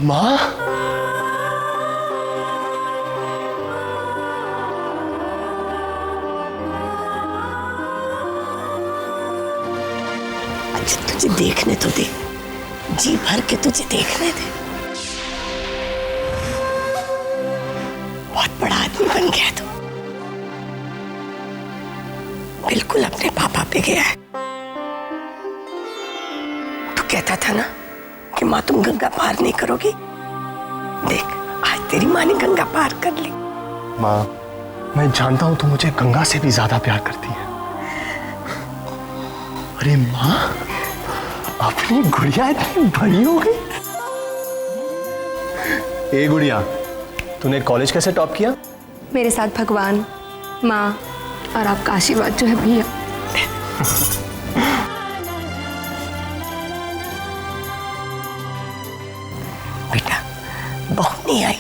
माँ, अच्छा तुझे देखने तो दे, जी भर के तुझे देखने दे। बहुत बड़ा आदमी बन गया तू, बिल्कुल अपने पापा पे गया है। तू कहता था ना कि माँ तुम गंगा पार नहीं करोगी, देख आज तेरी माँ ने गंगा पार कर ली। माँ, मैं जानता हूं तू मुझे गंगा से भी ज्यादा प्यार करती है। अरे माँ, अपनी गुड़िया इतनी बड़ी हो गई। ए गुड़िया, तूने कॉलेज कैसे टॉप किया? मेरे साथ भगवान, माँ और आपका आशीर्वाद जो है भैया। बेटा बहू नहीं आई?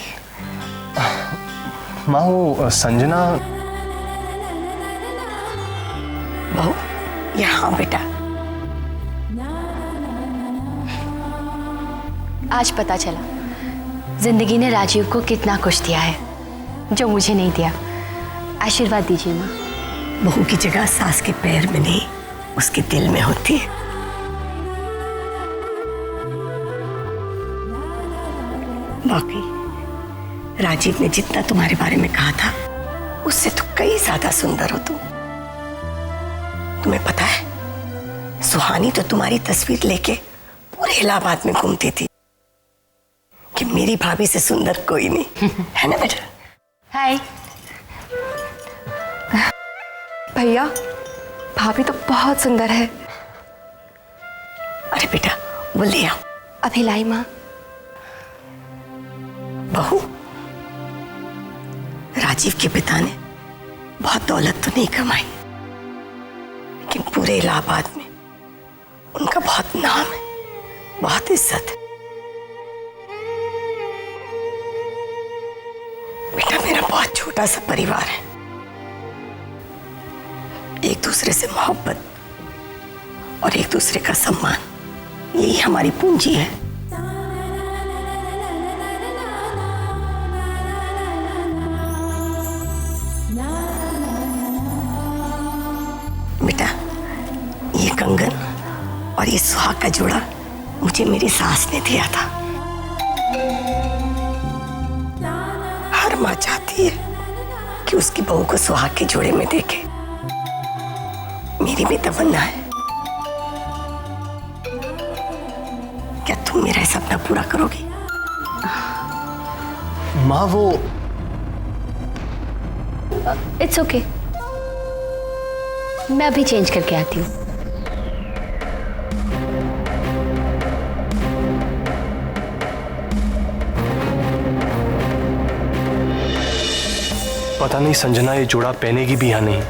माँ वो संजना। बहू यहाँ बेटा। आज पता चला जिंदगी ने राजीव को कितना कुछ दिया है जो मुझे नहीं दिया। आशीर्वाद दीजिए माँ। बहू की जगह सास के पैर में नहीं, उसके दिल में होती है। बाकी राजीव ने जितना तुम्हारे बारे में कहा था उससे तो कई ज्यादा सुंदर हो तुम। तुम्हें पता है सुहानी तो तुम्हारी तस्वीर लेके पूरे इलाहाबाद में घूमती थी कि मेरी भाभी से सुंदर कोई नहीं है ना बेटा? हाय भैया, भाभी तो बहुत सुंदर है। अरे बेटा वो ले आओ। अभी लाई माँ। बहू, राजीव के पिता ने बहुत दौलत तो नहीं कमाई, लेकिन पूरे इलाहाबाद में उनका बहुत नाम है, बहुत इज्जत है। बेटा मेरा बहुत छोटा सा परिवार है, एक दूसरे से मोहब्बत और एक दूसरे का सम्मान, यही हमारी पूंजी है। बेटा ये कंगन और ये सुहाग का जोड़ा मुझे मेरी सास ने दिया था। हर माँ चाहती है कि उसकी बहू को सुहाग के जोड़े में देखे। मेरी भी तमन्ना है। क्या तुम मेरा सपना पूरा करोगी? माँ वो इट्स ओके, मैं अभी चेंज करके आती हूँ। पता नहीं संजना ये जोड़ा पहनेगी भी या नहीं।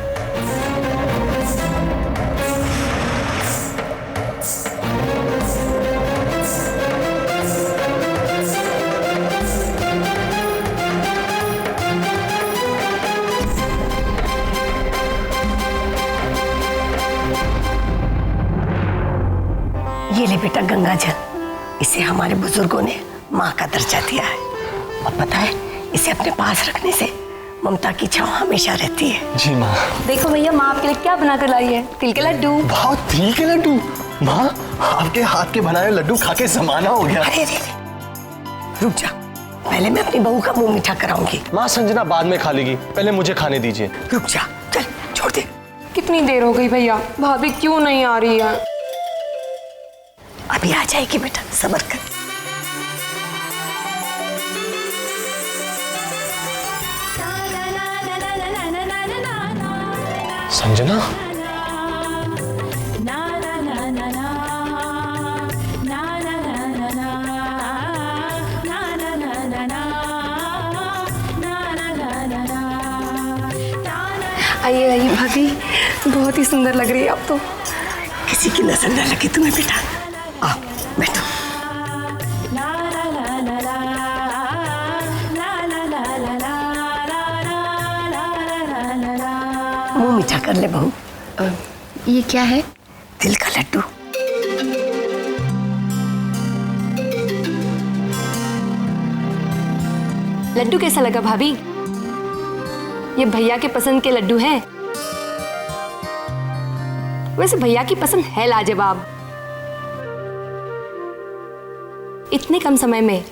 ये ले बेटा गंगा जल, इसे हमारे बुजुर्गों ने माँ का दर्जा दिया है। और पता है इसे अपने पास रखने से ममता की छांव हमेशा रहती है। जी माँ। देखो भैया, माँ आपके लिए क्या बना कर लाई है, तिल के लड्डू। वाह, तिल के लड्डू। माँ, आपके हाथ के बनाए लड्डू खा के जमाना हो गया। अरे अरे रुक जा, पहले मैं अपनी बहू का मुंह मीठा कराऊंगी। माँ संजना बाद में खा लेगी, पहले मुझे खाने दीजिए। रुक जा, चल छोड़ दे। कितनी देर हो गई भैया, भाभी क्यों नहीं आ रही है? अभी आ जाएगी बेटा, सब्र कर। संजना, आइए आइए भाभी, बहुत ही सुंदर लग रही है आप तो। किसी की नजर न लगे तुम्हें बेटा। आओ बैठो। मुंह मीठा कर ले बहू। ये क्या है? तिल का लड्डू। लड्डू कैसा लगा भाभी? ये भैया के पसंद के लड्डू हैं। वैसे भैया की पसंद है लाजवाब। इतने कम समय में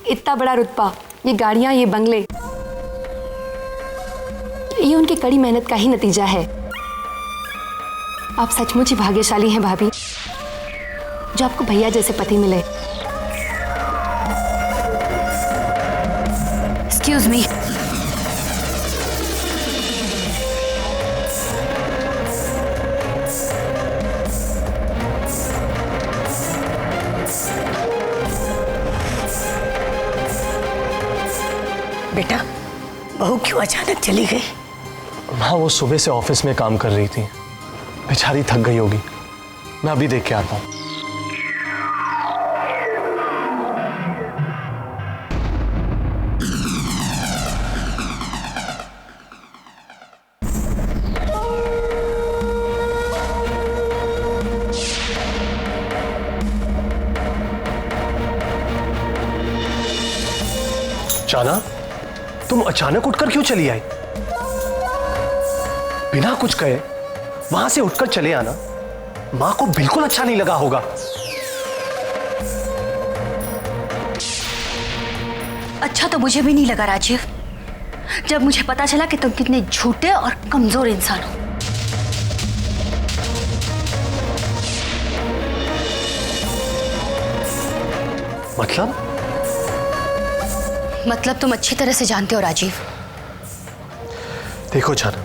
इतना बड़ा रुतबा, ये गाड़ियां, ये बंगले, ये उनकी कड़ी मेहनत का ही नतीजा है। आप सचमुच ही भाग्यशाली हैं भाभी, जो आपको भैया जैसे पति मिले। Excuse me. बेटा, बहू क्यों अचानक चली गई? माँ वो सुबह से ऑफिस में काम कर रही थी, बेचारी थक गई होगी। मैं अभी देख के आता हूँ। चाना, तुम अचानक उठकर क्यों चली आई? बिना कुछ कहे वहां से उठकर चले आना मां को बिल्कुल अच्छा नहीं लगा होगा। अच्छा तो मुझे भी नहीं लगा राजीव, जब मुझे पता चला कि तुम कितने झूठे और कमजोर इंसान हो। मतलब तुम अच्छी तरह से जानते हो राजीव। देखो जाना,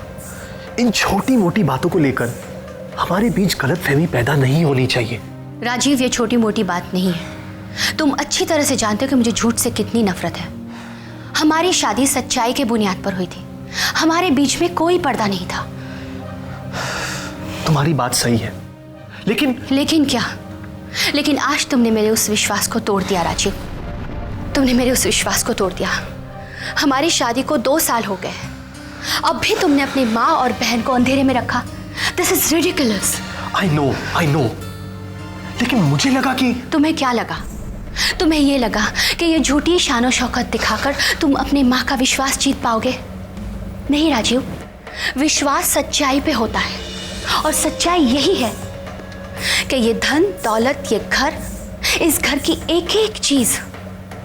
इन छोटी मोटी बातों को लेकर हमारे बीच गलतफहमी पैदा नहीं होनी चाहिए। राजीव, ये छोटी मोटी बात नहीं है। तुम अच्छी तरह से जानते हो कि मुझे झूठ से कितनी नफरत है। हमारी शादी सच्चाई के बुनियाद पर हुई थी, हमारे बीच में कोई पर्दा नहीं था। तुम्हारी बात सही है, लेकिन क्या? लेकिन आज तुमने मेरे उस विश्वास को तोड़ दिया राजीव, तुमने मेरे उस विश्वास को तोड़ दिया। हमारी शादी को 2 साल हो गए, अब भी तुमने अपनी माँ और बहन को अंधेरे में रखा। This is ridiculous. I know, लेकिन मुझे लगा कि... तुम्हें क्या लगा? तुम्हें ये लगा कि ये झूठी शानो शौकत दिखाकर तुम अपनी माँ का विश्वास जीत पाओगे? नहीं राजीव, विश्वास सच्चाई पे होता है, और सच्चाई यही है कि ये धन दौलत, ये घर, इस घर की एक एक चीज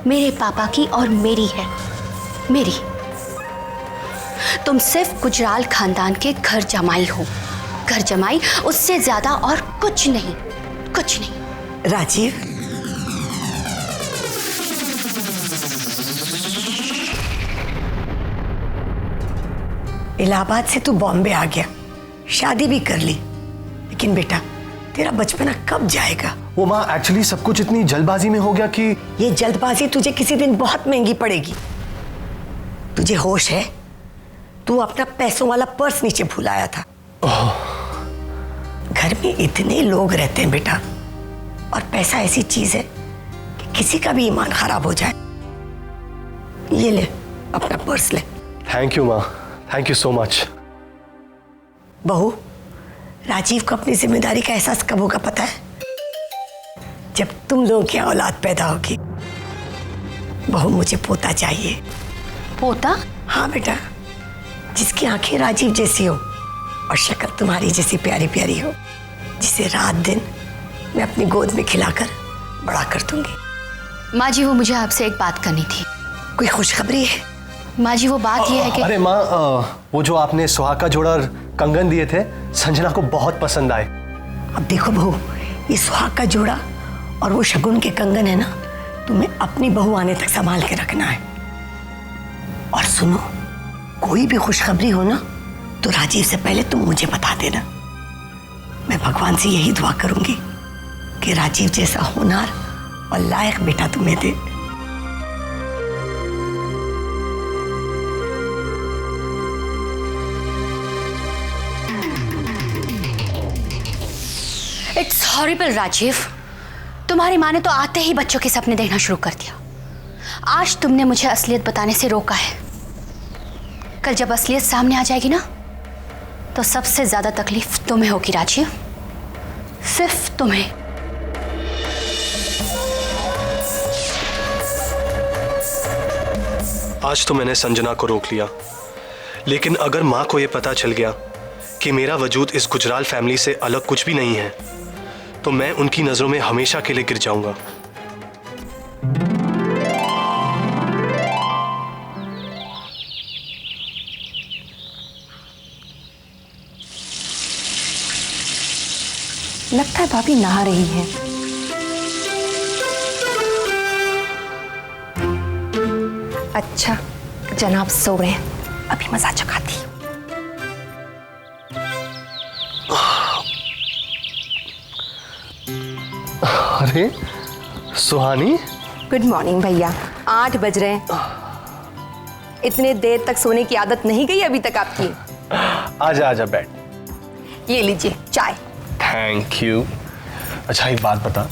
मेरे पापा की और मेरी है, मेरी। तुम सिर्फ गुजराल खानदान के घर जमाई हो, घर जमाई, उससे ज्यादा और कुछ नहीं, कुछ नहीं। राजीव, इलाहाबाद से तू बॉम्बे आ गया, शादी भी कर ली, लेकिन बेटा तेरा बचपना कब जाएगा? वो माँ, एक्चुअली सब कुछ इतनी जल्दबाजी में हो गया कि... ये जल्दबाजी तुझे किसी दिन बहुत महंगी पड़ेगी। तुझे होश है? तू अपना पैसों वाला पर्स नीचे भूल आया था। घर में इतने लोग रहते हैं बेटा, और पैसा ऐसी चीज है कि किसी का भी ईमान खराब हो जाए। ये ले अपना पर्स ले। थैंक यू माँ, थैंक यू सो मच। बहू, राजीव को अपनी जिम्मेदारी का एहसास कब होगा पता है? जब तुम लोगों की औलाद पैदा होगी। बहू, मुझे पोता चाहिए। पोता? हाँ बेटा, जिसकी आंखें राजीव जैसी हो और शक्ल तुम्हारी जैसी प्यारी प्यारी हो, जिसे रात दिन मैं अपनी गोद में खिलाकर बड़ा कर दूंगी। माँ जी, वो मुझे आपसे एक बात करनी थी। कोई खुशखबरी है? माँ जी, वो बात ये है कि... अरे माँ, वो जो आपने सुहाग का जोड़ा कंगन दिए थे, संजना को बहुत पसंद आए। अब देखो बहू, ये सुहाग का जोड़ा और वो शगुन के कंगन है ना, तुम्हें अपनी बहू आने तक संभाल के रखना है। और सुनो, कोई भी खुशखबरी हो ना तो राजीव से पहले तुम मुझे बता देना। मैं भगवान से यही दुआ करूंगी कि राजीव जैसा होनहार और लायक बेटा तुम्हें दे। इट्स हॉरिबल राजीव, तुम्हारी माँ ने तो आते ही बच्चों के सपने देखना शुरू कर दिया। आज तुमने मुझे असलियत बताने से रोका है। कल जब असलियत सामने आ जाएगी ना, तो सबसे ज्यादा तकलीफ तुम्हें होगी राजीव, सिर्फ तुम्हें। आज तो मैंने संजना को रोक लिया, लेकिन अगर माँ को यह पता चल गया कि मेरा वजूद इस गुजराल फैमिली से अलग कुछ भी नहीं है, तो मैं उनकी नजरों में हमेशा के लिए गिर जाऊंगा। लगता है भाभी नहा रही है। अच्छा, जनाब सो रहे हैं, अभी मजा चखाती हूँ। अरे सुहानी, गुड मॉर्निंग भैया। 8 बज रहे हैं। इतने देर तक सोने की आदत नहीं गई अभी तक आपकी। आजा आजा बैठ। ये लीजिए चाय। Thank you. अच्छा एक बात बता,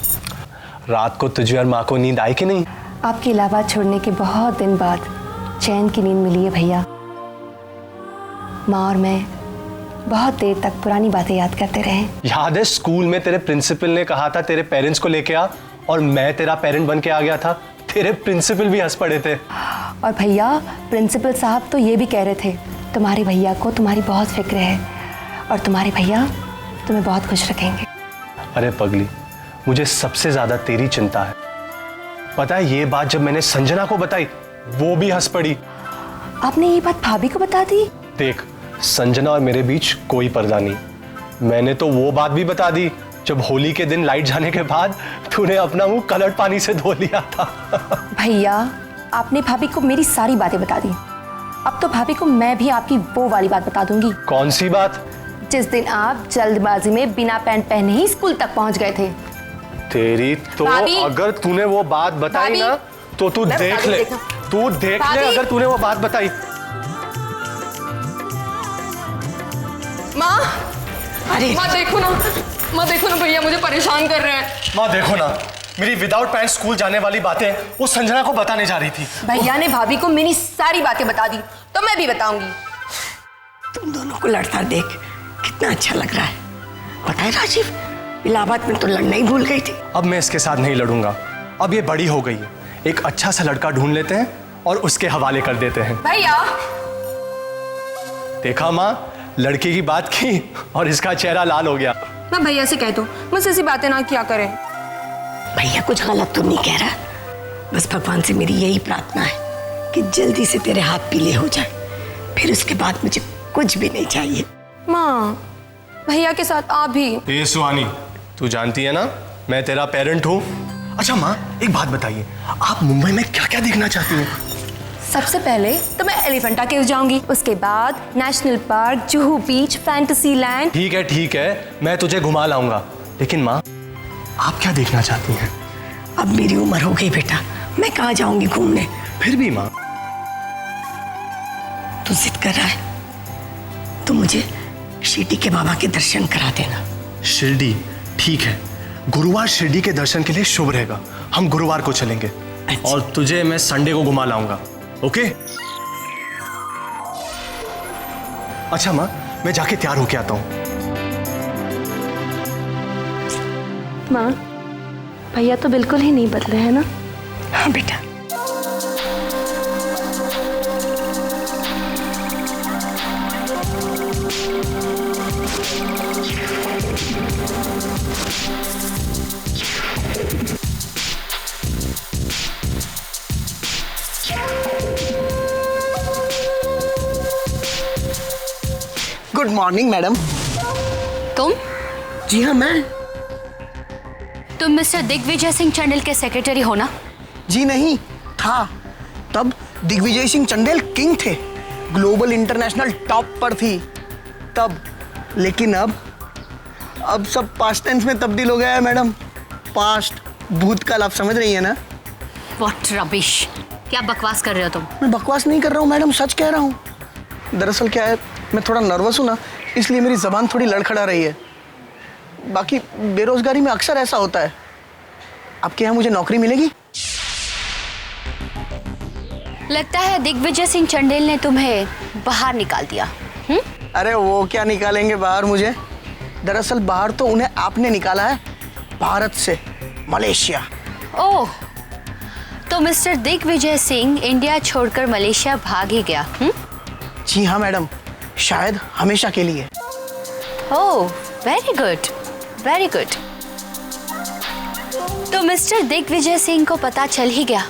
रात को तुझे और माँ को नींद आई कि नहीं? आपकी इलाहाबाद छोड़ने के बहुत दिन बाद चैन की नींद मिली है भैया। माँ और मैं बहुत देर तक पुरानी बातें याद करते रहे। याद है स्कूल में तेरे प्रिंसिपल ने कहा था तेरे पेरेंट्स को लेके आ, और मैं तेरा पेरेंट बन के आ गया था। तेरे प्रिंसिपल भी हंस पड़े थे। और भैया प्रिंसिपल साहब तो ये भी कह रहे थे तुम्हारे भैया को तुम्हारी बहुत फिक्र है और तुम्हारे भैया तुम्हें बहुत खुश रखेंगे। अरे पगली, मुझे सबसे ज्यादा तेरी चिंता है। पता है ये बात जब मैंने संजना को बताई, वो भी हंस पड़ी। आपने ये बात भाभी को बता दी? देख, संजना और मेरे बीच कोई पर्दा नहीं। मैंने तो वो बात भी बता दी जब होली के दिन लाइट जाने के बाद तूने अपना मुंह कलर्ड पानी से धो लिया था। भैया आपने भाभी को मेरी सारी बातें बता दी। अब तो भाभी को मैं भी आपकी वो वाली बात बता दूंगी। कौन सी बात? जिस दिन आप जल्दबाजी में बिना पैंट पहने ही स्कूल तक पहुंच गए थे। तेरी तो अगर तूने वो बात बताई ना तो तू देख ले, तू देख ले अगर तूने वो बात बताई। माँ, अरे माँ देखो ना, माँ देखो ना, भैया मुझे परेशान कर रहे हैं। माँ देखो ना, मेरी विदाउट पैंट स्कूल जाने वाली बातें वो संजना को बताने जा रही थी। भैया ने भाभी को मेरी सारी बातें बता दी, तो मैं भी बताऊंगी। तुम दोनों को लड़ता देख कितना अच्छा लग रहा है। पता है राजीव, इलाहाबाद में तो लड़ना ही भूल गई थी। अब मैं इसके साथ नहीं लड़ूंगा। अब ये बड़ी हो गई है। एक अच्छा सा लड़का ढूंढ लेते हैं और उसके हवाले कर देते हैं। भैया देखा माँ, लड़के की बात की और इसका चेहरा लाल हो गया। मैं भैया से कह दूं मुझसे ऐसी बातें ना किया करें। भैया कुछ गलत तो नहीं कह रहा, बस भगवान से मेरी यही प्रार्थना है कि जल्दी से तेरे हाथ पीले हो जाए, फिर उसके बाद मुझे कुछ भी नहीं चाहिए। माँ, भैया के साथ आप भी। ए सुहानी, तू जानती है ना मैं तेरा पेरेंट हूँ। अच्छा माँ एक बात बताइए, आप मुंबई में क्या क्या देखना चाहती हैं? सबसे पहले तो मैं एलिफेंटा केव्स जाऊंगी, उसके बाद नेशनल पार्क, जुहू बीच, फैंटेसी लैंड। ठीक है, मैं तुझे घुमा लाऊंगा, लेकिन माँ आप क्या देखना चाहती हैं? अब मेरी उम्र हो गई बेटा, मैं कहाँ जाऊंगी घूमने। फिर भी माँ। तू जिद कर रहा है तो मुझे शिरडी के बाबा के दर्शन करा देना। शिरडी? ठीक है, गुरुवार शिरडी के दर्शन के लिए शुभ रहेगा। हम गुरुवार को चलेंगे। अच्छा। और तुझे मैं संडे को घुमा लाऊंगा। ओके? अच्छा माँ, मैं जाके तैयार होके आता हूँ। माँ, भैया तो बिल्कुल ही नहीं बदले हैं ना? हाँ बेटा। Good morning madam. तुम? जी हाँ मैं। तुम मिस्टर दिग्विजय सिंह चंडेल के सेक्रेटरी हो ना? जी नहीं था, तब दिग्विजय सिंह चंडेल किंग थे, ग्लोबल इंटरनेशनल टॉप पर थी तब। लेकिन अब सब पास्ट टेंस में तब्दील हो गया है मैडम। पास्ट, भूतकाल, आप समझ रही है ना? व्हाट रबिश, क्या बकवास कर रहे हो तुम? मैं बकवास नहीं कर रहा हूँ मैडम, सच कह रहा हूँ। दरअसल क्या है, मैं थोड़ा नर्वस हूँ ना, इसलिए मेरी जबान थोड़ी लड़खड़ा रही है। बाकी बेरोजगारी में अक्सर ऐसा होता है। आपके यहाँ मुझे नौकरी मिलेगी? लगता है दिग्विजय सिंह चंडेल ने तुम्हें बाहर निकाल दिया। अरे वो क्या निकालेंगे बाहर मुझे? दरअसल बाहर तो उन्हें आपने निकाला है, भारत से, मलेशिया। ओह, तो तो मिस्टर दिग्विजय सिंह इंडिया छोड़कर मलेशिया भाग ही गया। जी हाँ मैडम, शायद हमेशा के लिए। ओह, वेरी गुड, वेरी गुड। तो मिस्टर दिग्विजय सिंह को पता चल ही गया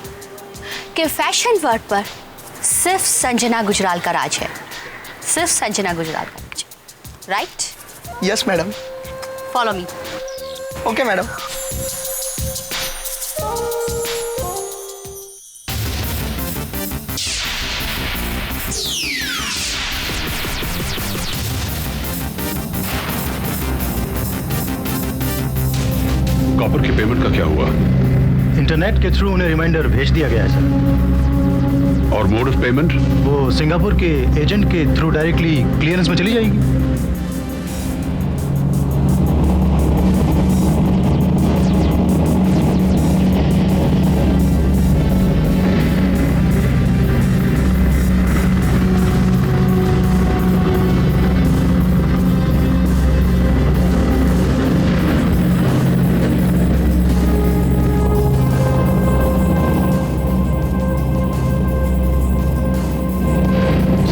कि फैशन वर्ल्ड पर सिर्फ संजना गुजराल का राज है, सिर्फ संजना गुजराल का राज, right? Yes madam. Follow me. Okay madam. Copper की पेमेंट का क्या हुआ? इंटरनेट के थ्रू उन्हें रिमाइंडर भेज दिया गया है सर। और मोड ऑफ पेमेंट? वो सिंगापुर के एजेंट के थ्रू डायरेक्टली क्लियरेंस में चली जाएगी।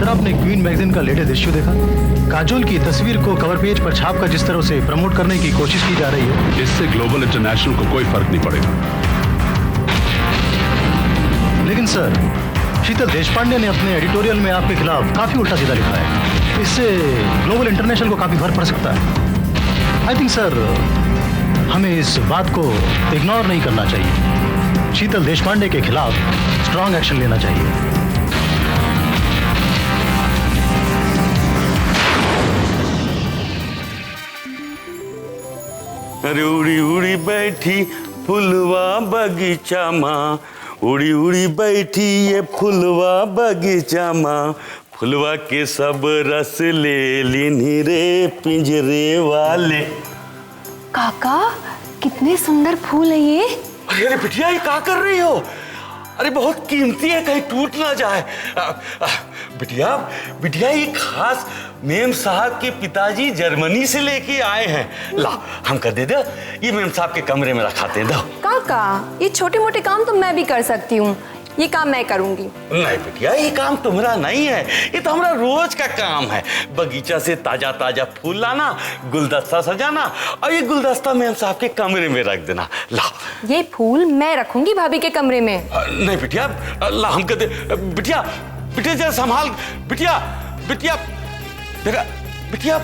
आपने क्वीन मैगजीन का लेटेस्ट इश्यू देखा? काजोल की तस्वीर को कवर पेज पर छापकर जिस तरह से प्रमोट करने की कोशिश की जा रही है, इससे ग्लोबल इंटरनेशनल को कोई फर्क नहीं पड़ेगा। लेकिन सर, शीतल देशपांडे ने अपने एडिटोरियल में आपके खिलाफ काफी उल्टा सीधा लिखा है। इससे ग्लोबल इंटरनेशनल को काफी फर्क पड़ सकता है। आई थिंक सर, हमें इस बात को इग्नोर नहीं करना चाहिए। शीतल देशपांडे के खिलाफ स्ट्रांग एक्शन लेना चाहिए। अरे उड़ी उड़ी बैठी फुलवा बगीचा माँ, उड़ी उड़ी बैठी ये फुलवा बगीचा माँ, फुलवा के सब रस ले लीनी रे पिंजरे वाले। काका, कितने सुंदर फूल है ये। अरे बिटिया, ये क्या कर रही हो? अरे बहुत कीमती है, कहीं टूट ना जाए। बिटिया बिटिया, ये खास मेम साहब के पिताजी जर्मनी से लेके आए हैं। ला, हम कर दे दो, ये मेम साहब के कमरे में रखाते हैं। दो। काका, ये छोटे मोटे काम तो मैं भी कर सकती हूँ, ये काम मैं करूंगी। नहीं बिटिया, ये काम तुम्हारा नहीं है, ये तो हमारा रोज का काम है। बगीचा से ताजा ताजा फूल लाना, गुलदस्ता सजाना, और ये गुलदस्ता मेम साहब के कमरे में रख देना। ला, ये फूल मैं रखूंगी भाभी के कमरे में। नहीं बिटिया, ला, हम कर दे। बिटिया बिटिया, जरा संभाल। बिटिया बिटिया, देखा बिटिया।